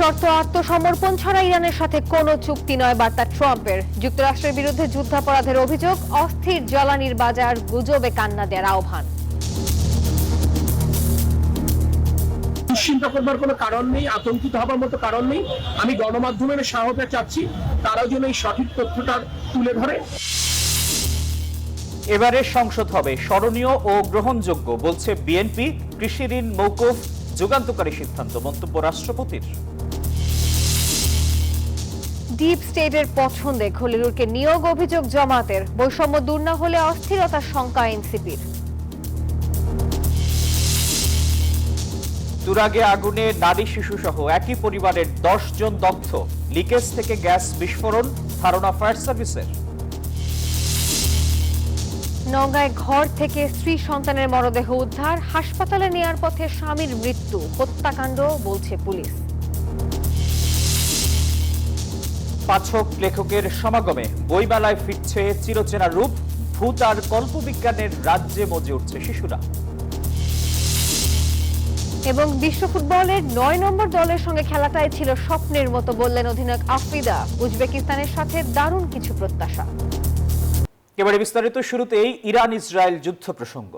নিঃশর্ত আত্মসমর্পণ ছাড়া ইরানের সাথে কোনো চুক্তি নয় বার্তা ট্রাম্পের। যুক্তরাষ্ট্রের বিরুদ্ধে যুদ্ধাপরাধের অভিযোগ, অস্থির জ্বালানির বাজার, গুজবে কান্না দেওয়ার আহ্বান। দুশ্চিন্তা করবার কোনো কারণ নেই, আতঙ্কিত হবার মতো কারণ নেই। আমি গণমাধ্যমের সহায়তা চাচ্ছি, তারা যেন এই সঠিক তথ্যটা তুলে ধরে। এবারের সংসদ হবে স্মরণীয় ও গ্রহণযোগ্য বলছে বিএনপি। কৃষি ঋণ মওকুফ যুগান্তকারী সিদ্ধান্ত, মন্তব্য রাষ্ট্রপতির। ডিপ স্টেটের পছন্দে খলিলুরকে নিয়োগ, অভিযোগ জামাতের। বৈষম্য দূর না হলে অস্থিরতার শঙ্কা এনসিপির। তুরাগে আগুনে নারী শিশু সহ একই পরিবারের 10 জন দগ্ধ। লিকেজ থেকে গ্যাস বিস্ফোরণ, ধারণা ফায়ার সার্ভিসের। নওগাঁয় ঘর থেকে স্ত্রী সন্তানের মরদেহ উদ্ধার, হাসপাতালে নেয়ার পথে স্বামীর মৃত্যু, হত্যাকাণ্ড বলছে পুলিশ। পাঠক লেখকের সমাগমে বইমেলায় ফিরছে চিরচেনা রূপ, ভূত আর কল্পবিজ্ঞানের রাজ্যে মজে উঠছে শিশুরা। এবং বিশ্ব ফুটবলের 9 নম্বর দলের সঙ্গে খেলাটাই ছিল স্বপ্নের মতো বললেন অধিনায়ক আফ্রিদা। উজবেকিস্তানের সাথে দারুণ কিছু প্রত্যাশা। এবারে বিস্তারিত, শুরুতেই ইরান ইসরায়েল যুদ্ধ প্রসঙ্গ।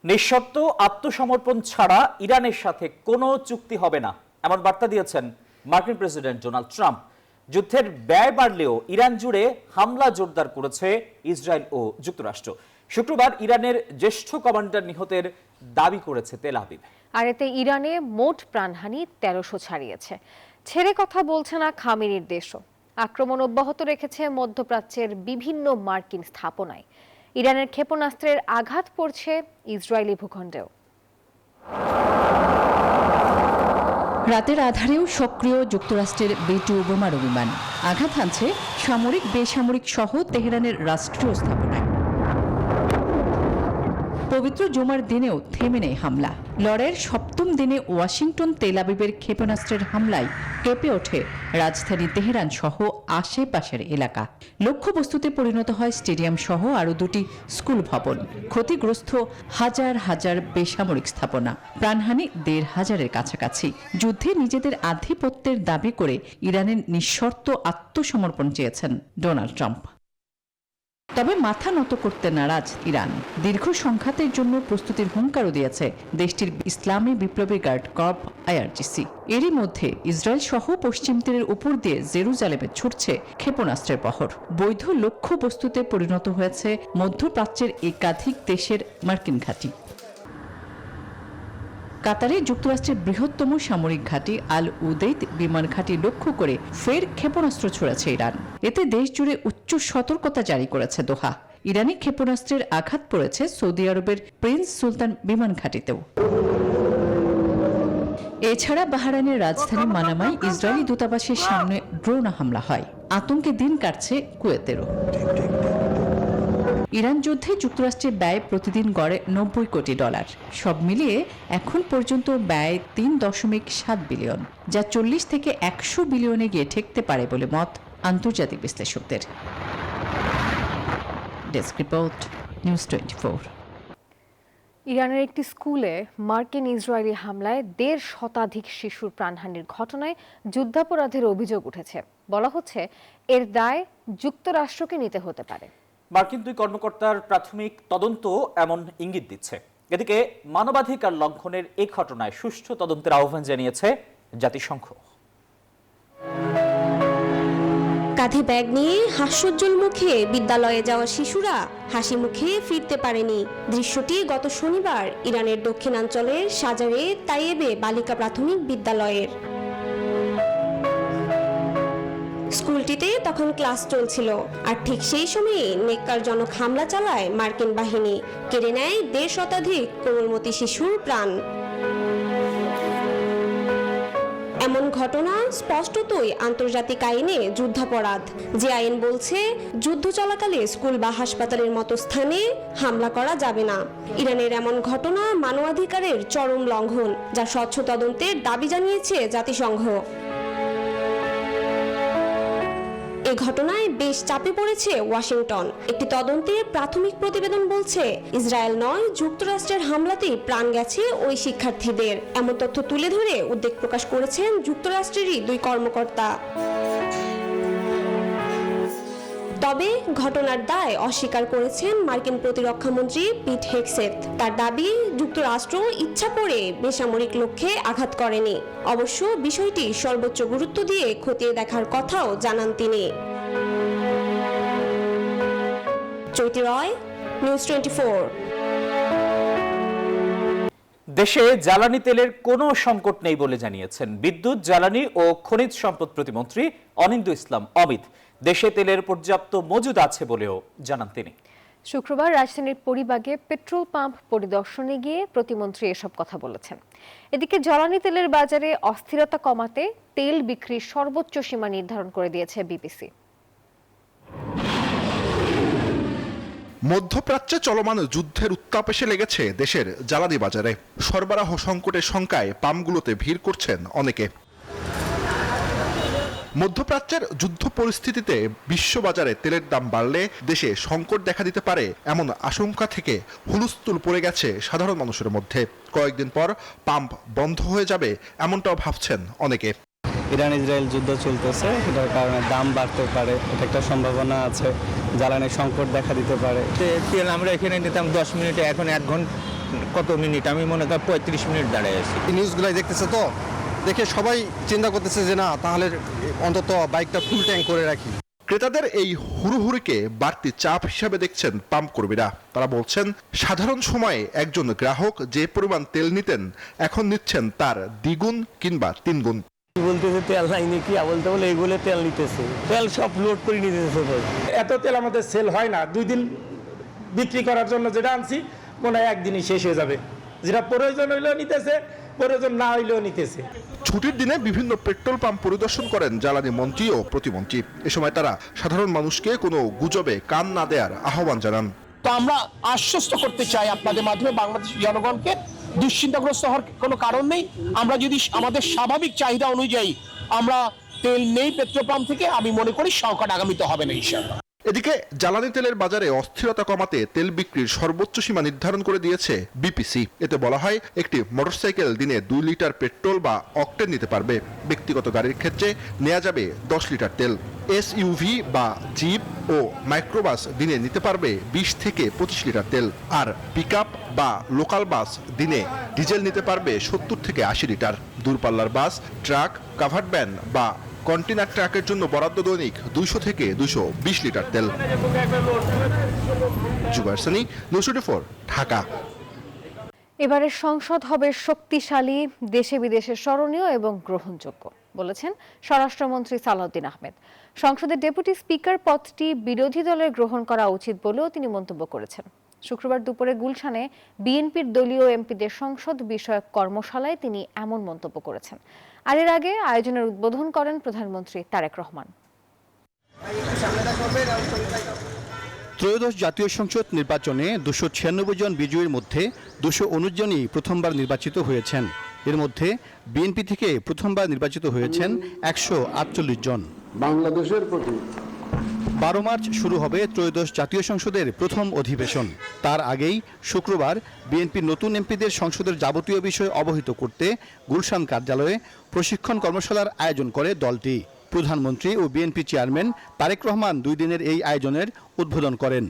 নিঃশর্ত আত্মসমর্পণ ছাড়া ইরানের সাথে কোনো চুক্তি হবে না, এমন বার্তা দিয়েছেন মার্কিন প্রেসিডেন্ট ডোনাল্ড ট্রাম্প। যুদ্ধের ব্যয় বাড়লেও ইরান জুড়ে হামলা জোরদার করেছে ইসরায়েল ও যুক্তরাষ্ট্র। শুক্রবার ইরানের জ্যেষ্ঠ কমান্ডার নিহতের দাবি করেছে তেল আবিব। আর এতে ইরানে মোট প্রাণহানি 1300 ছাড়িয়েছে। ছেড়ে কথা বলছে না খামেনির দেশও। আক্রমণ অব্যাহত রেখেছে মধ্যপ্রাচ্যের বিভিন্ন মার্কিন স্থাপনায়। ইরানের ক্ষেপণাস্ত্রের আঘাত পড়ছে ইসরায়েলি ভূখণ্ডেও। রাতের আধারেও সক্রিয় যুক্তরাষ্ট্রের B-2 বোমারু বিমান আঘাত হানছে সামরিক, বেসামরিক সহ তেহরানের রাষ্ট্রীয় স্থাপনায়। পবিত্র জুমার দিনেও থেমে নেই হামলা। লড়াইয়ের 7ম দিনে ওয়াশিংটন তেল আবিবের ক্ষেপণাস্ত্রের হামলায় কেঁপে ওঠে রাজধানী তেহরান সহ আশেপাশের এলাকা। লক্ষ্যবস্তুতে পরিণত হয় স্টেডিয়াম সহ আরও 2টি স্কুল ভবন। ক্ষতিগ্রস্ত হাজার হাজার বেসামরিক স্থাপনা, প্রাণহানি 1500-এর কাছাকাছি। যুদ্ধে নিজেদের আধিপত্যের দাবি করে ইরানের নিঃশর্ত আত্মসমর্পণ চেয়েছেন ডোনাল্ড ট্রাম্প। তবে মাথা নত করতে নারাজ ইরান। দীর্ঘ সংঘাতের জন্য প্রস্তুতির হুঙ্কারও দিয়েছে দেশটির ইসলামী বিপ্লবী গার্ড কর্প IRGC। এরই মধ্যে ইসরায়েল সহ পশ্চিম তীরের উপর দিয়ে জেরুজালেমে ছুটছে ক্ষেপণাস্ত্রের বহর। বৈধ লক্ষ্যবস্তুতে পরিণত হয়েছে মধ্যপ্রাচ্যের একাধিক দেশের মার্কিন ঘাঁটি। কাতারে যুক্তরাষ্ট্রের বৃহত্তম সামরিক ঘাঁটি আল উদেইদ বিমান ঘাঁটি লক্ষ্য করে ফের ক্ষেপণাস্ত্র ছুড়েছে ইরান। এতে দেশ জুড়ে উচ্চ সতর্কতা জারি করেছে দোহা। ইরানি ক্ষেপণাস্ত্রের আঘাত পড়েছে সৌদি আরবের প্রিন্স সুলতান বিমান ঘাঁটিতেও। এছাড়া বাহরাইনের রাজধানী মানামায় ইসরায়েলি দূতাবাসের সামনে ড্রোন হামলা হয়। আতঙ্কে দিন কাটছে কুয়েতেরও। ইরান যুদ্ধে যুক্তরাষ্ট্রের ব্যয় প্রতিদিন গড়ে $90 কোটি। সব মিলিয়ে এখন পর্যন্ত ব্যয় 3.7 বিলিয়ন, যা 40 থেকে 100 বিলিয়নে গিয়ে ঠেকতে পারে বলে মত আন্তর্জাতিক বিশ্লেষকদের। Desk report, news 24। ইরানের একটি স্কুলে মার্কিন ইসরায়েলি হামলায় 1.5 শতাধিক শিশুর প্রাণহানির ঘটনায় যুদ্ধাপরাধের অভিযোগ উঠেছে। বলা হচ্ছে এর দায় যুক্তরাষ্ট্রকে নিতে হতে পারে। মার্কিন 2 কর্মকর্তার প্রাথমিক তদন্ত এমন ইঙ্গিত দিচ্ছে। এদিকে মানবাধিকার লঙ্ঘনের এই ঘটনায় সুষ্ঠু তদন্তের আহ্বান জানিয়েছে জাতিসংঘ। কাঁধে ব্যাগ নিয়ে হাস্যোজ্জ্বল মুখে বিদ্যালয়ে যাওয়া শিশুরা হাসি মুখে ফিরতে পারেনি। দৃশ্যটি গত শনিবার ইরানের দক্ষিণাঞ্চলের সাজারে তাইয়েবে বালিকা প্রাথমিক বিদ্যালয়ের। স্কুলটিতে তখন ক্লাস চলছিল, আর ঠিক সেই সময়ে নেককারজনক হামলা চালায় মার্কিন বাহিনী। কেড়ে নেয় 1.5 শতাধিক কোমলমতি শিশুর প্রাণ। এমন ঘটনা স্পষ্টতই আন্তর্জাতিক আইনে যুদ্ধাপরাধ। যে আইন বলছে যুদ্ধ চলাকালে স্কুল বা হাসপাতালের মতো স্থানে হামলা করা যাবে না। ইরানের এমন ঘটনা মানবাধিকারের চরম লঙ্ঘন, যা স্বচ্ছ তদন্তের দাবি জানিয়েছে জাতিসংঘ। এ ঘটনায় বেশ চাপে পড়েছে ওয়াশিংটন। একটি তদন্তের প্রাথমিক প্রতিবেদন বলছে ইসরায়েল নয়, যুক্তরাষ্ট্রের হামলাতেই প্রাণ গেছে ওই শিক্ষার্থীদের। এমন তথ্য তুলে ধরে উদ্বেগ প্রকাশ করেছেন যুক্তরাষ্ট্রেরই দুই কর্মকর্তা। তবে ঘটনার দায় অস্বীকার করেছেন মার্কিন প্রতিরক্ষামন্ত্রী পিট হেগসেথ। তার দাবি, যুক্তরাষ্ট্র ইচ্ছা করে বেসামরিক লক্ষ্যে আঘাত করেনি। অবশ্য বিষয়টি সর্বোচ্চ গুরুত্ব দিয়ে খতিয়ে দেখার কথাও জানান তিনি। চৈতি রয়, নিউজ 24। দেশে জ্বালানি তেলের কোনো সংকট নেই বলে জানিয়েছেন বিদ্যুৎ, জ্বালানি ও খনিজ সম্পদ প্রতিমন্ত্রী অনিন্দ্য ইসলাম অমিত। দেশে তেলের পর্যাপ্ত মজুদ আছে বলেও জানান তিনি। শুক্রবার রাজধানীর পরিবাগে পেট্রোল পাম্প পরিদর্শনে গিয়ে প্রতিমন্ত্রী এসব কথা বলেছেন। এদিকে জ্বালানি তেলের বাজারে অস্থিরতা কমাতে তেল বিক্রির সর্বোচ্চ সীমা নির্ধারণ করে দিয়েছে বিপিসি। মধ্যপ্রাচ্যে চলমান যুদ্ধের উত্তাপ এসে লেগেছে দেশের জ্বালানি বাজারে। সরবরাহ সংকটের শঙ্কায় পাম্পগুলোতে ভিড় করছেন অনেকে। মধ্যপ্রাচ্যের যুদ্ধ পরিস্থিতিতে বিশ্ববাজারে তেলের দাম বাড়লে দেশে সংকট দেখা দিতে পারে এমন আশঙ্কা থেকে হুলস্থুল পড়ে গেছে সাধারণ মানুষের মধ্যে। কয়েকদিন পর পাম্প বন্ধ হয়ে যাবে এমনটাও ভাবছেন অনেকে। ইরান ইসরায়েল যুদ্ধ চলতেছে, এটার কারণে দাম বাড়তে পারে, এটা একটা সম্ভাবনা আছে। জ্বালানির সংকট দেখা দিতে পারে। তেল আমরা এখানে নিতাম 10 মিনিটে, এখন 1 ঘন্টা কত মিনিট, আমি মনে করি 35 মিনিট দাঁড়িয়ে আছি। নিউজগুলাই দেখতেছে তো, দেখে সবাই চিন্তা করতেছে যে না, তাহলে অন্তত বাইকটা ফুল ট্যাঙ্ক করে রাখি। ক্রেতাদের এই হুড়ুহুড়িকে বাড়তি চাপ হিসাবে দেখছেন পাম্প কর্মীরা। তারা বলছেন, সাধারণ সময়ে একজন গ্রাহক যে পরিমাণ তেল নিতেন এখন নিচ্ছেন তার দ্বিগুণ কিংবা 3 গুণ। বলতেছে তেল নাই নাকি, বলতে বলে এগুলো তেল নিতেছে, তেল সব লোড করে নিতেছে। এত তেল আমাদের সেল হয় না। 2 দিন বিক্রি করার জন্য যেটা আনছি মনে হয় একদিনই শেষ হয়ে যাবে। যেটা প্রয়োজন হইলেও নিতেছে, প্রয়োজন না হইলেও নিতেছে। ছুটির দিনে বিভিন্ন পেট্রোল পাম্প পরিদর্শন করেন জ্বালানি মন্ত্রী ও প্রতিমন্ত্রী। এ সময় তারা সাধারণ মানুষকে কোনো গুজবে কান না দেওয়ার আহ্বান জানান। তো আমরা আশ্বস্ত করতে চাই আপনাদের মাধ্যমে বাংলাদেশের জনগণকে, দুশ্চিন্তাগ্রস্ত হওয়ার কোনো কারণ নেই। আমরা যদি আমাদের স্বাভাবিক চাহিদা অনুযায়ী আমরা তেল নেই পেট্রোল পাম্প থেকে, আমি মনে করি সংকট আগামীতে হবে না ইনশাআল্লাহ। এদিকে জ্বালানি তেলের বাজারে অস্থিরতা কমাতে তেল বিক্রির সর্বোচ্চ সীমা নির্ধারণ করে দিয়েছে বিপিসি। এতে বলা হয়, একটি মোটরসাইকেল দিনে 2 লিটার পেট্রোল বা অকটেন নিতে পারবে। ব্যক্তিগত গাড়ির ক্ষেত্রে নেওয়া যাবে 10 লিটার তেল। এসইউভি বা জিপ ও মাইক্রোবাস দিনে নিতে পারবে 20 থেকে 25 লিটার তেল। আর পিকআপ বা লোকাল বাস দিনে ডিজেল নিতে পারবে 70 থেকে 80 লিটার। দূরপাল্লার বাস, ট্রাক, কাভার্ড ভ্যান বা কন্টেনার ট্রাকের জন্য বরাদ্দ দৈনিক 200 থেকে 220 লিটার তেল। জুবায়ের সানি, নিউজ 24, ঢাকা। এবারের সংসদ হবে শক্তিশালী, দেশে বিদেশে স্মরণীয় এবং গ্রহণযোগ্য, বলেছেন স্বরাষ্ট্রমন্ত্রী সালাউদ্দিন আহমেদ। সংসদের ডেপুটি স্পিকার পদটি বিরোধী দলের গ্রহণ করা উচিত বলেও তিনি মন্তব্য করেছেন। শুক্রবার দুপুরে গুলশানে বিএনপির দলীয় এমপিদের সংসদ বিষয়ক কর্মশালায় তিনি এমন মন্তব্য করেছেন। আর এর আগে আয়োজনের উদ্বোধন করেন প্রধানমন্ত্রী তারেক রহমান। ত্রয়োদশ জাতীয় সংসদ নির্বাচনে 296 জন বিজয়ীর মধ্যে 219 জনই প্রথমবার নির্বাচিত হয়েছেন। এর মধ্যে বিএনপি থেকে প্রথমবার নির্বাচিত হয়েছেন 148 জন। বাংলাদেশের প্রতি 12 মার্চ শুরু হবে ত্রয়োদশ জাতীয় সংসদের প্রথম অধিবেশন। তার আগেই শুক্রবার বিএনপির নতুন এমপিদের সংসদের যাবতীয় বিষয় অবহিত করতে গুলশান কার্যালয়ে প্রশিক্ষণ কর্মশালার আয়োজন করে দলটি। প্রধানমন্ত্রী ও বিএনপি চেয়ারম্যান তারেক রহমান 2 দিনের এই আয়োজনের উদ্বোধন করেন।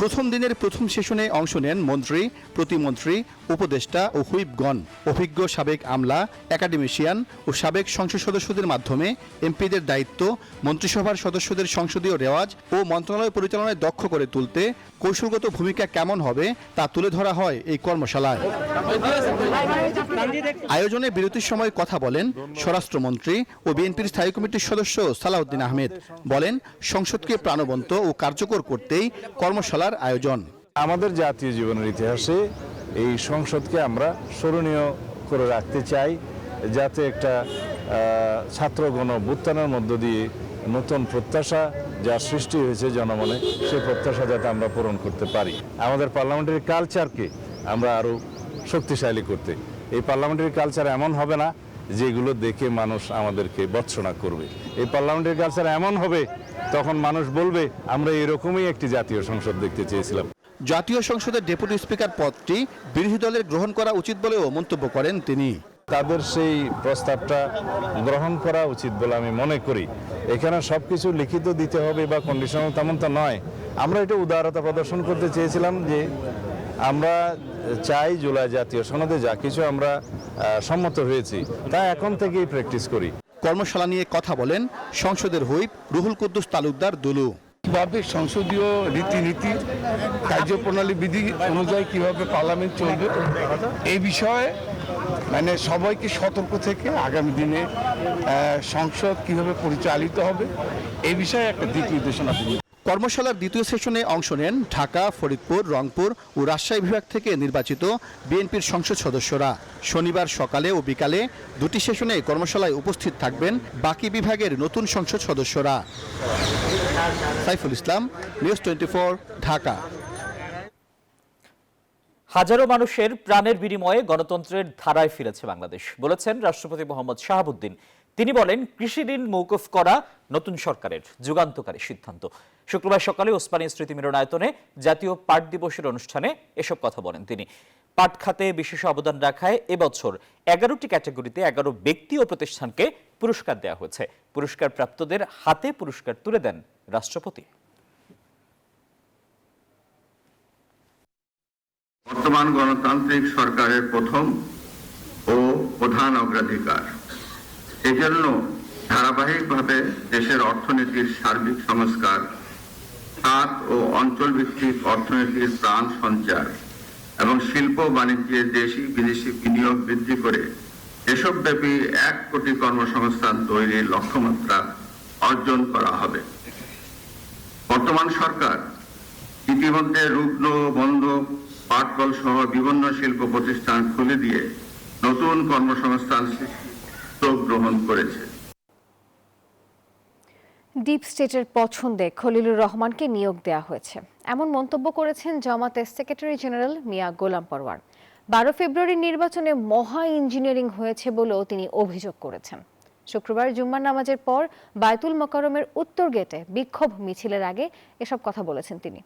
প্রথম দিনের প্রথম সেশনে অংশ নেন মন্ত্রী, প্রতিমন্ত্রী, উপদেষ্টা ও হুইপগণ। অভিজ্ঞ সাবেক আমলা, একাডেমিশিয়ান ও সাবেক সংসদ সদস্যদের মাধ্যমে এমপিদের দায়িত্ব, মন্ত্রিসভার সদস্যদের সংসদীয় রেওয়াজ ও মন্ত্রণালয় পরিচালনায় দক্ষ করে তুলতে কৌশলগত ভূমিকা কেমন হবে তা তুলে ধরা হয় এই কর্মশালায়। আয়োজনে বিরতির সময় কথা বলেন স্বরাষ্ট্রমন্ত্রী ও বিএনপির স্থায়ী কমিটির সদস্য সালাউদ্দিন আহমেদ। বলেন, সংসদকে প্রাণবন্ত ও কার্যকর করতেই কর্মশালার আয়োজন। আমাদের জাতীয় জীবনের ইতিহাসে এই সংসদকে আমরা স্মরণীয় করে রাখতে চাই, যাতে একটা ছাত্র গণঅভ্যুত্থানের মধ্য দিয়ে নতুন প্রত্যাশা যা সৃষ্টি হয়েছে জনমনে, সেই প্রত্যাশা যাতে আমরা পূরণ করতে পারি। আমাদের পার্লামেন্টারি কালচারকে আমরা আরও শক্তিশালী করতে, এই পার্লামেন্টারি কালচার এমন হবে না যেগুলো দেখে মানুষ আমাদেরকে ভর্ৎসনা করবে। এই পার্লামেন্টের কালচার এমন হবে, তখন মানুষ বলবে আমরা এরকমই একটি জাতীয় সংসদ দেখতে চেয়েছিলাম। জাতীয় সংসদের ডেপুটি স্পিকার পদটি বিরোধী দলের গ্রহণ করা উচিত বলেও মন্তব্য করেন তিনি। তাদের সেই প্রস্তাবটা গ্রহণ করা উচিত বলে আমি মনে করি। এখানে সবকিছু লিখিত দিতে হবে বা কন্ডিশনাল, তেমন তো নয়। আমরা এটা উদারতা প্রদর্শন করতে চেয়েছিলাম যে আমরা চাই জুলাই জাতীয় সনদে যা কিছু আমরা সম্মত হয়েছি তা এখন থেকেই প্র্যাকটিস করি। কর্মশালা নিয়ে কথা বলেন সংসদের হুইপ রুহুল কুদ্দুস তালুকদার দুলু। কিভাবে সংসদীয় রীতিনীতি কার্যপ্রণালী বিধি অনুযায়ী কিভাবে পার্লামেন্ট চলবে এই বিষয়ে মানে সবাইকে সতর্ক থেকে আগামী দিনে সংসদ কিভাবে পরিচালিত হবে এই বিষয়ে একটা দিক নির্দেশনা দিন। কর্মশালার দ্বিতীয় সেশনে অংশ নেন ঢাকা, ফরিদপুর, রংপুর ও রাজশাহী বিভাগ থেকে নির্বাচিত বিএনপির সংসদ সদস্যরা। শনিবার সকালে ও বিকালে দুটি সেশনে কর্মশালায় উপস্থিত থাকবেন বাকি বিভাগের নতুন সংসদ সদস্যরা। সাইফুল ইসলাম, নিউজ 24, ঢাকা। হাজারো মানুষের প্রাণের বিনিময়ে গণতন্ত্রের ধারায় ফিরেছে বাংলাদেশ, বলেছেন রাষ্ট্রপতি মোহাম্মদ শাহাবুদ্দিন। তিনি বলেন, কৃষি ঋণ মওকুফ করা নতুন সরকারের যুগান্তকারী সিদ্ধান্ত। শুক্রবার সকালে ওসমানী স্মৃতি মিলনায়তনে জাতীয় পাট দিবসের অনুষ্ঠানে এসব কথা বলেন তিনি। পাট খাতে বিশেষ অবদান রাখায় এবছর 11টি ক্যাটাগরিতে 11 ব্যক্তি ও প্রতিষ্ঠানকে পুরস্কার দেওয়া হয়েছে। পুরস্কার প্রাপ্তদের হাতে পুরস্কার তুলে দেন রাষ্ট্রপতি। বর্তমান গণতান্ত্রিক সরকারের প্রথম ও প্রধান অগ্রাধিকার। এজন্য ধারাবাহিকভাবে দেশের অর্থনীতির সার্বিক সংস্কার, খাত ও অঞ্চল ভিত্তিক অর্থনীতির প্রাণ সঞ্চার এবং শিল্প বাণিজ্যে দেশি বিদেশি বিনিয়োগ বৃদ্ধি করে দেশব্যাপী 1 কোটি কর্মসংস্থান তৈরির লক্ষ্যমাত্রা অর্জন করা হবে। বর্তমান সরকার ইতিমধ্যে রুগ্ন, বন্ধক, পাটকল সহ বিভিন্ন শিল্প প্রতিষ্ঠান খুলে দিয়ে নতুন কর্মসংস্থান উদ্যোগ গ্রহণ করেছে। ডিপ স্টেটের পছন্দে খলিলুর রহমানকে নিয়োগ দেওয়া হয়েছে, এমন মন্তব্য করেছেন জামাতের সেক্রেটারি জেনারেল মিয়া গোলাম পরওয়ার। 12 ফেব্রুয়ারির নির্বাচনে মহা ইঞ্জিনিয়ারিং হয়েছে বলেও তিনি অভিযোগ করেছেন। শুক্রবার জুম্মার নামাজের পর বায়তুল মোকাররমের উত্তর গেটে বিক্ষোভ মিছিলের আগে এসব কথা বলেছেন তিনি।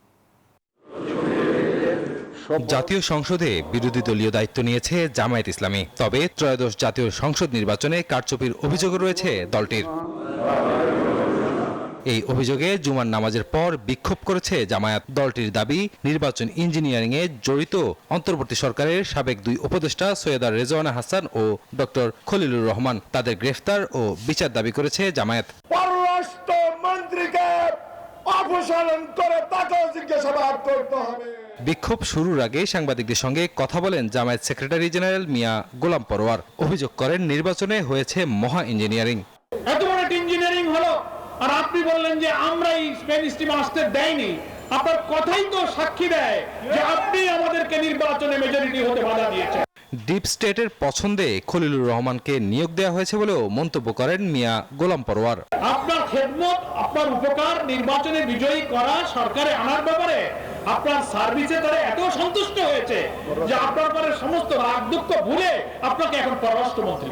জাতীয় সংসদে বিরোধী দলীয় দায়িত্ব নিয়েছে জামায়াত ইসলামী, তবে ত্রয়োদশ জাতীয় সংসদ নির্বাচনে কারচুপির অভিযোগ রয়েছে দলটির। এই অভিযোগে জুমার নামাজের পর বিক্ষোভ করেছে জামায়াত। দলটির দাবি, নির্বাচন ইঞ্জিনিয়ারিং এ জড়িত অন্তর্বর্তী সরকারের সাবেক 2 উপদেষ্টা সৈয়দা রেজওয়ানা হাসান ও ডক্টর খলিলুর রহমান, তাদের গ্রেফতার ও বিচার দাবি করেছে জামায়াত। পররাষ্ট্র মন্ত্রীকে অপসারণ করে তাকেও জিজ্ঞাসাবাদ করতে হবে। বিক্ষোভ শুরুর আগে সাংবাদিকদের সঙ্গে কথা বলেন জামায়াত সেক্রেটারি জেনারেল মিয়া গোলাম পরওয়ার। অভিযোগ করেন, নির্বাচনে হয়েছে মহা ইঞ্জিনিয়ারিং। এত বড় একটা ইঞ্জিনিয়ারিং হলো আর আপনি বললেন যে আমরা এই স্পেনিশ টিম আসতে দেয়নি। আপনার কথাই তো সাক্ষী দেয় যে আপনি আমাদেরকে নির্বাচনে মেজরিটি হতে বাধা দিয়েছেন। ডিপ স্টেটের পছন্দে খলিলুর রহমানকে নিয়োগ দেওয়া হয়েছে বলেও মন্তব্য করেন মিয়া গোলাম পরওয়ার। আপনার খেদমত, আপনার উপকার নির্বাচনে বিজয়ী করা সরকারে আনার ব্যাপারে আপনার সার্ভিসে তারা এত সন্তুষ্ট হয়েছে যে আপনার পরে সমস্ত রাগ দুঃখ ভুলে আপনাকে এখন পররাষ্ট্রমন্ত্রী।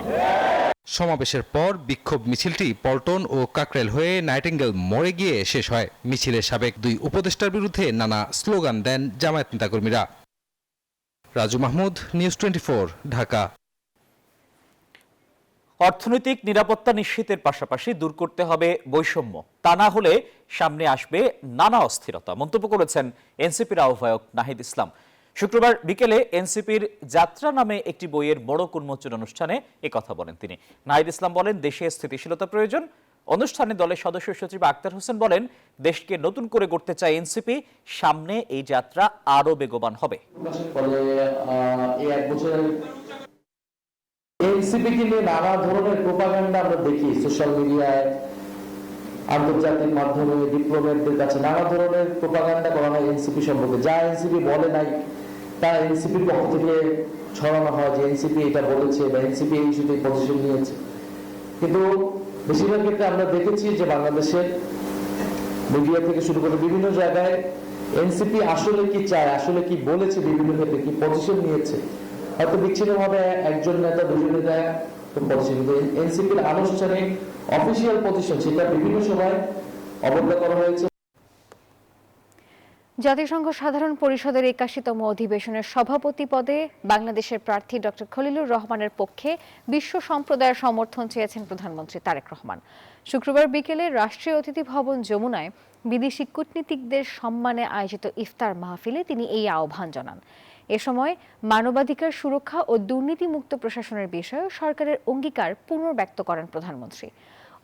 সমাবেশের পর বিক্ষোভ মিছিলটি পল্টন ও কাকরাইল হয়ে নাইটিঙ্গেল মোড়ে গিয়ে শেষ হয়। মিছিলের সাবেক 2 উপদেষ্টার বিরুদ্ধে নানা স্লোগান দেন জামায়াত নেতাকর্মীরা। রাজু মাহমুদ, নিউজ 24, ঢাকা। অর্থনৈতিক নিরাপত্তা নিশ্চিতের পাশাপাশি দূর করতে হবে বৈষম্য, তা না হলে সামনে আসবে নানা অস্থিরতা, মন্তব্য করেছেন এনসিপির আহ্বায়ক নাহিদ ইসলাম। শুক্রবার বিকেলে এনসিপির যাত্রা নামে একটি বইয়ের মোড়ক উন্মোচন অনুষ্ঠানে কথা বলেন তিনি। নাহিদ ইসলাম বলেন, দেশে স্থিতিশীলতা প্রয়োজন। অনুষ্ঠানে দলের সদস্য সচিব আক্তার হোসেন বলেন, দেশকে নতুন করে গড়তে চায় এনসিপি, সামনে এই যাত্রা আরো বেগবান হবে। এনসিপিকে নিয়ে নানা ধরনের প্রোপাগান্ডা আমরা দেখি সোশ্যাল মিডিয়ায়, আন্তর্জাতিক মাধ্যমে, ডিপ্লোম্যাটদের কাছে নানা ধরনের প্রোপাগান্ডা করা হয় এনসিপি সম্পর্কে। যা এনসিপি বলে নাই তা এনসিপির পক্ষ থেকে ছড়ানো হয় যে এনসিপি এটা বলেছে বা এনসিপি এই ইস্যুতে পজিশন নিয়েছে। কিন্তু বেশিরভাগ ক্ষেত্রে আমরা দেখেছি যে বাংলাদেশের মিডিয়া থেকে শুরু করে বিভিন্ন জায়গায় এনসিপি আসলে কি চায়, আসলে কি বলেছে, বিভিন্ন ক্ষেত্রে কি পজিশন নিয়েছে, হয়তো বিচ্ছিন্নভাবে একজন নেতা, দুজন নেতা পলিসি, কিন্তু এনসিপির আনুষ্ঠানিক অফিসিয়াল পজিশন সেটা বিভিন্ন সময় অবজ্ঞা করা হয়েছে। জাতিসংঘ সাধারণ পরিষদের 81তম অধিবেশনের সভাপতি পদে বাংলাদেশের প্রার্থী ডক্টর খলিলুর রহমানের পক্ষে বিশ্ব সম্প্রদায়ের সমর্থন চেয়েছেন প্রধানমন্ত্রী তারেক রহমান। শুক্রবার বিকেলে রাষ্ট্রীয় অতিথি ভবন যমুনায় বিদেশি কূটনীতিকদের সম্মানে আয়োজিত ইফতার মাহফিলে তিনি এই আহ্বান জানান। এ সময় মানবাধিকার সুরক্ষা ও দুর্নীতিমুক্ত প্রশাসনের বিষয়ে সরকারের অঙ্গীকার পুনর্ব্যক্ত করেন প্রধানমন্ত্রী।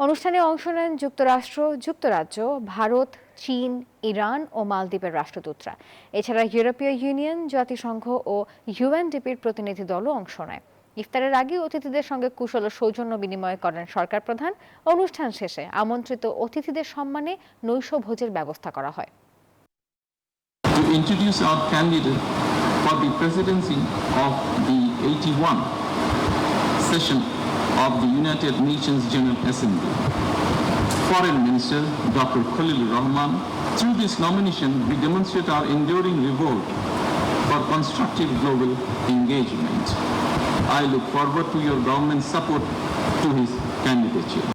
অনুষ্ঠানে অংশ নেন যুক্তরাষ্ট্র, যুক্তরাজ্য, ভারত, চীন, ইরান ও মালদ্বীপের রাষ্ট্রদূতরা। এছাড়া ইউরোপীয় ইউনিয়ন, জাতিসংঘ ও ইউএনডিপির প্রতিনিধি দলও অংশ নেয়। ইফতারের আগে অতিথিদের সঙ্গে কুশল ও সৌজন্য বিনিময় করেন সরকার প্রধান। অনুষ্ঠান শেষে আমন্ত্রিত অতিথিদের সম্মানে নৈশ ভোজের ব্যবস্থা করা হয়। To introduce our candidate for the presidency of the 81 session of the United Nations General Assembly, Foreign Minister Dr. Khalilur Rahman. Through this nomination, we demonstrate our enduring revolt for constructive global engagement. I look forward to your government's support to his candidature.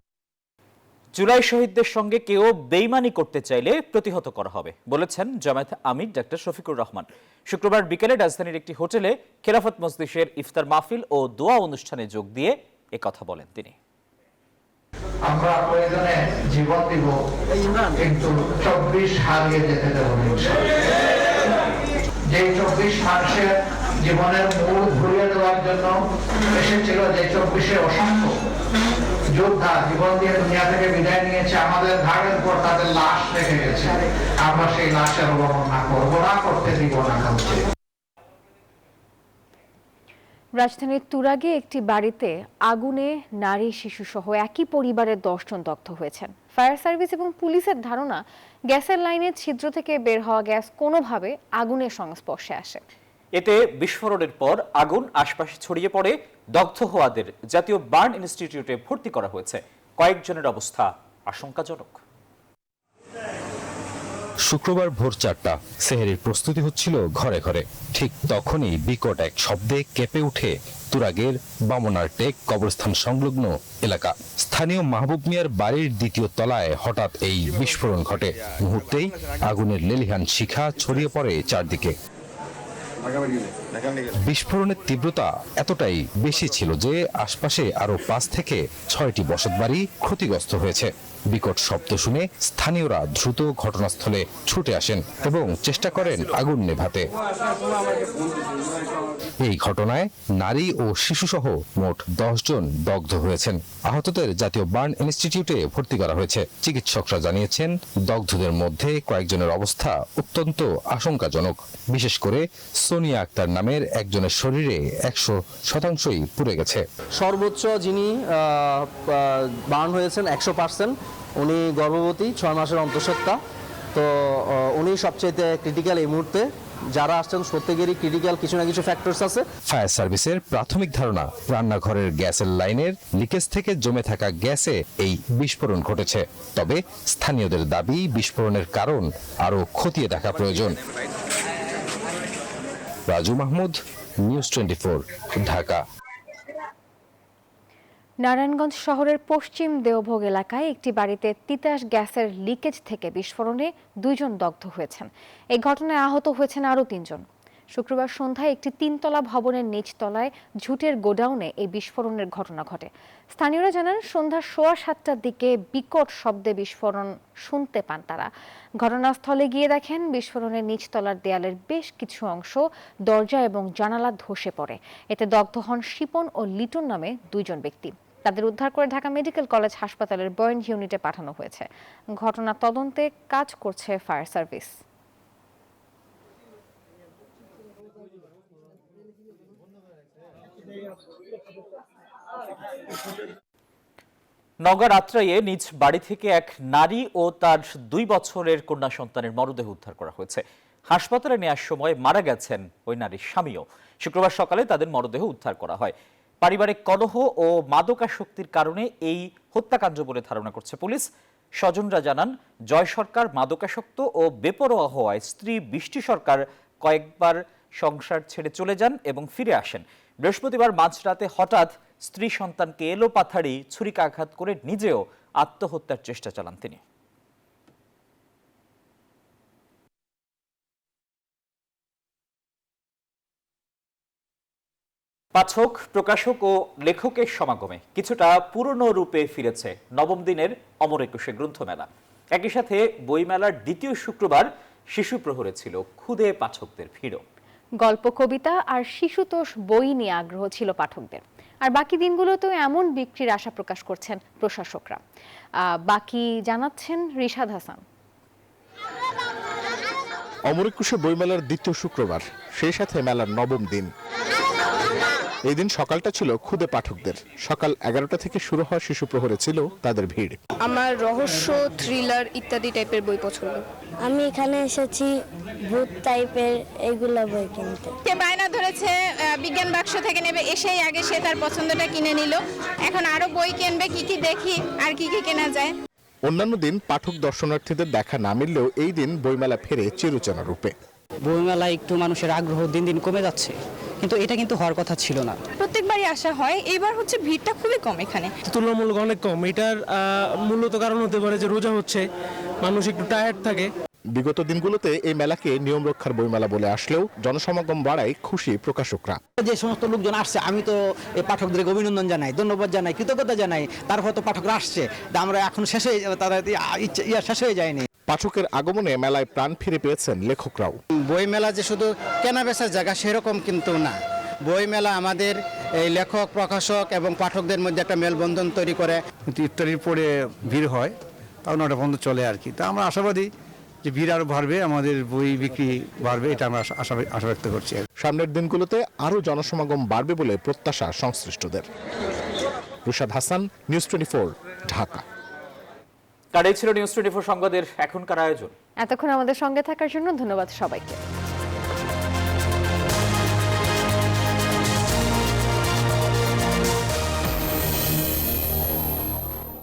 July শহীদদের সঙ্গে কেউ বেইমানি করতে চাইলে প্রতিহত করা হবে বলেছেন জামায়াত আমির ডক্টর শফিকুর রহমান। শুক্রবার বিকেলে রাজধানীর একটি হোটেলে খেলাফত মজলিসের ইফতার মাহফিল ও দোয়া অনুষ্ঠানে যোগ দিয়ে একথা বলেন তিনি। আমরা প্রয়োজনে জীবন দিব, কিন্তু 24 হারিয়ে যেতে দেব না। যে 24 মানুষের জীবনের মূল ঘুরিয়ে দেওয়ার জন্য এসেছিল, যে 24 অসংখ্য যোদ্ধা জীবন দিয়ে দুনিয়া থেকে বিদায় নিয়েছে, আমাদের ঘাড়ের উপর তাদের লাশ রেখে গেছে। আমরা সেই লাশের অবমাননা করবো না, করতে দিব না। রাজধানীর তুরাগে একটি বাড়িতে আগুনে নারী শিশু সহ একই পরিবারের 10 জন দগ্ধ হয়েছেন। ফায়ার সার্ভিস এবং পুলিশের ধারণা, গ্যাসের লাইনের ছিদ্র থেকে বের হওয়া গ্যাস কোনোভাবে আগুনের সংস্পর্শে আসে। এতে বিস্ফোরণের পর আগুন আশপাশে ছড়িয়ে পড়ে। দগ্ধ হওয়াদের জাতীয় বার্ন ইনস্টিটিউটে ভর্তি করা হয়েছে। কয়েকজনের অবস্থা আশঙ্কাজনক। শুক্রবার ভোর 4টা, সেহরির প্রস্তুতি হচ্ছিল ঘরে ঘরে। ঠিক তখনই বিকট এক শব্দে কেঁপে উঠে তুরাগের বামনার টেক কবরস্থান সংলগ্ন এলাকা। স্থানীয় মাহবুব মিয়ার বাড়ির 2য় তলায় হঠাৎ এই বিস্ফোরণ ঘটে। মুহূর্তেই আগুনের লেলিহান শিখা ছড়িয়ে পড়ে চারদিকে। বিস্ফোরণের তীব্রতা এতটাই বেশি ছিল যে আশপাশে আরো 5 থেকে 6টি বসতবাড়ি ক্ষতিগ্রস্ত হয়েছে। বিকট শব্দ শুনে স্থানীয়রা দ্রুত ঘটনাস্থলে ছুটে আসেন এবং চেষ্টা করেন আগুন নেভাতে। এই ঘটনায় নারী ও শিশুসহ মোট 10 জন দগ্ধ হয়েছেন। আহতদের জাতীয় বার্ন ইনস্টিটিউটে ভর্তি করা হয়েছে। চিকিৎসকরা জানিয়েছেন, দগ্ধদের মধ্যে কয়েকজনের অবস্থা অত্যন্ত আশঙ্কাজনক। বিশেষ করে সোনিয়া আক্তার নামের একজনের শরীরে 100%ই পুড়ে গেছে। সর্বোচ্চ যিনি বার্ন হয়েছেন 100%, উনি গর্ভবতী, 6 মাসের অন্তঃসত্ত্বা। তো উনি সবচেয়ে ক্রিটিক্যাল এই মুহূর্তে। যারা আসছেন প্রত্যেকেরই ক্রিটিক্যাল কিছু না কিছু ফ্যাক্টরস আছে। ফায়ার সার্ভিসের প্রাথমিক ধারণা, রান্নাঘরের গ্যাসের লাইনের লিকেজ থেকে জমে থাকা গ্যাসে এই বিস্ফোরণ ঘটেছে। তবে স্থানীয়দের দাবি, বিস্ফোরণের কারণ আরও খতিয়ে দেখা প্রয়োজন। রাজু মাহমুদ, নিউজ 24, ঢাকা। নারায়ণগঞ্জ শহরের পশ্চিম দেওভোগ এলাকায় একটি বাড়িতে তিতাস গ্যাসের লিকেজ থেকে বিস্ফোরণে 2 জন দগ্ধ হয়েছেন। এই ঘটনায় আহত হয়েছেন আরও 3 জন। শুক্রবার সন্ধ্যায় একটি 3তলা ভবনের নিচতলায় ঝুটের গোডাউনে এই বিস্ফোরণের ঘটনা ঘটে। স্থানীয়রা জানান, সন্ধ্যা 7:15টার দিকে বিকট শব্দে বিস্ফোরণ শুনতে পান তারা। ঘটনাস্থলে গিয়ে দেখেন বিস্ফোরণের নিচতলার দেয়ালের বেশ কিছু অংশ, দরজা এবং জানালা ধসে পড়ে। এতে দগ্ধ হন শিপন ও লিটন নামে 2 জন ব্যক্তি। তাদের উদ্ধার করে ঢাকা মেডিকেল কলেজ হাসপাতালের বয়ন ইউনিটে পাঠানো হয়েছে। ঘটনা তদন্তে কাজ করছে ফায়ার সার্ভিস। নওগাঁর আত্রাইয়ে নিজ বাড়ি থেকে এক নারী ও তার 2 বছরের কন্যা সন্তানের মরদেহ উদ্ধার করা হয়েছে। হাসপাতালে নেওয়ার সময় মারা গেছেন ওই নারীর স্বামীও। শুক্রবার সকালে তাদের মরদেহ উদ্ধার করা হয়। পারিবারিক কলহ ও মাদকাসক্তির কারণে এই হত্যাকাণ্ড বলে ধারণা করছে পুলিশ। স্বজনরা জানান, জয় সরকার মাদকাসক্ত ও বেপরোয়া হওয়ায় স্ত্রী বৃষ্টি সরকার কয়েকবার সংসার ছেড়ে চলে যান এবং ফিরে আসেন। বৃহস্পতিবার মাঝরাতে হঠাৎ স্ত্রী সন্তানকে এলোপাথাড়ি ছুরিকাঘাত করে নিজেও আত্মহত্যার চেষ্টা চালান তিনি। পাঠক, প্রকাশক ও লেখকের সমাগমে কিছুটা পুরনো রূপে ফিরেছে নবম দিনের অমর একুশে গ্রন্থমেলা। একই সাথে বইমেলার দ্বিতীয় শুক্রবার শিশু প্রহরে ছিল ক্ষুদে পাঠকদের ভিড়ও। গল্প, কবিতা আর শিশুতোষ বই নিয়ে আগ্রহ ছিল পাঠকদের। আর বাকি দিনগুলোতেও এমন বিক্রির আশা প্রকাশ করছেন প্রশাসকরা। বাকি জানাচ্ছেন রিশাদ হাসান। অমর একুশে বইমেলার দ্বিতীয় শুক্রবার, সেই সাথে মেলার নবম দিন। এই দিন সকালটা ছিল ক্ষুদে পাঠকদের। সকাল 11টা থেকে শুরু হওয়া শিশু প্রহরে ছিল তাদের ভিড়। আমার রহস্য, থ্রিলার ইত্যাদি টাইপের বই পছন্দ। আমি এখানে এসেছি ভূত টাইপের এইগুলো বই কিনতে। সে বায়না ধরেছে বিজ্ঞান বাক্স থেকে নেবে, এসেই আগে সে তার পছন্দটা কিনে নিল। এখন আরো বই কিনবে, কি কি দেখি আর কি কি কেনা যায়। অন্যান্য দিন পাঠক দর্শনার্থীদের দেখা না মিললেও এই দিন বইমেলা ফেরে চিরচেনা রূপে। বইমেলায় একটু মানুষের আগ্রহ দিন দিন কমে যাচ্ছে, কিন্তু এটা কিন্তু হওয়ার কথা ছিল না। প্রত্যেকবারই আসা হয়, এবার হচ্ছে ভিড়টা খুবই কম এখানে, তুলনামূলক অনেক কম। এটার মূলত কারণ হতে পারে যে রোজা হচ্ছে, মানুষ একটু টায়ার্ড থাকে। বিগত দিনগুলোতে এই মেলাকে নিয়ম রক্ষার বইমেলা বলে আসলেও জনসমাগম বাড়ায় খুশি প্রকাশকরা। যে সমস্ত লোকজন আসছে, আমি তো এই পাঠকদেরকে অভিনন্দন জানাই, ধন্যবাদ জানাই, কৃতজ্ঞতা জানাই। তারপর তো পাঠকরা আসছে, আমরা এখন শেষ হয়ে তারা শেষ হয়ে যায়নি। পাঠকের আগমনে মেলায় প্রাণ ফিরে পেয়েছেন লেখকরাও। বইমেলা যে শুধু কেনা বেচার জায়গা সেরকম কিন্তু না। বইমেলা আমাদের এই লেখক, প্রকাশক এবং পাঠকদের মধ্যে একটা মেলবন্ধন তৈরি করে। কিন্তু ইফতারির পরে ভিড় হয়, তাও 9টা পর্যন্ত চলে আর কি। তা আমরা আশাবাদী যে ভিড় আরো বাড়বে, আমাদের বই বিক্রি বাড়বে, এটা আমরা আশা ব্যক্ত করছি। সামনের দিনগুলোতে আরো জনসমাগম বাড়বে বলে প্রত্যাশা সংশ্লিষ্টদের। রিশাদ হাসান, নিউজ 24, ঢাকা। আর এই ছিল নিউজ 24 সংবাদের এখনকার আয়োজন। এতক্ষণ আমাদের সঙ্গে থাকার জন্য ধন্যবাদ সবাইকে।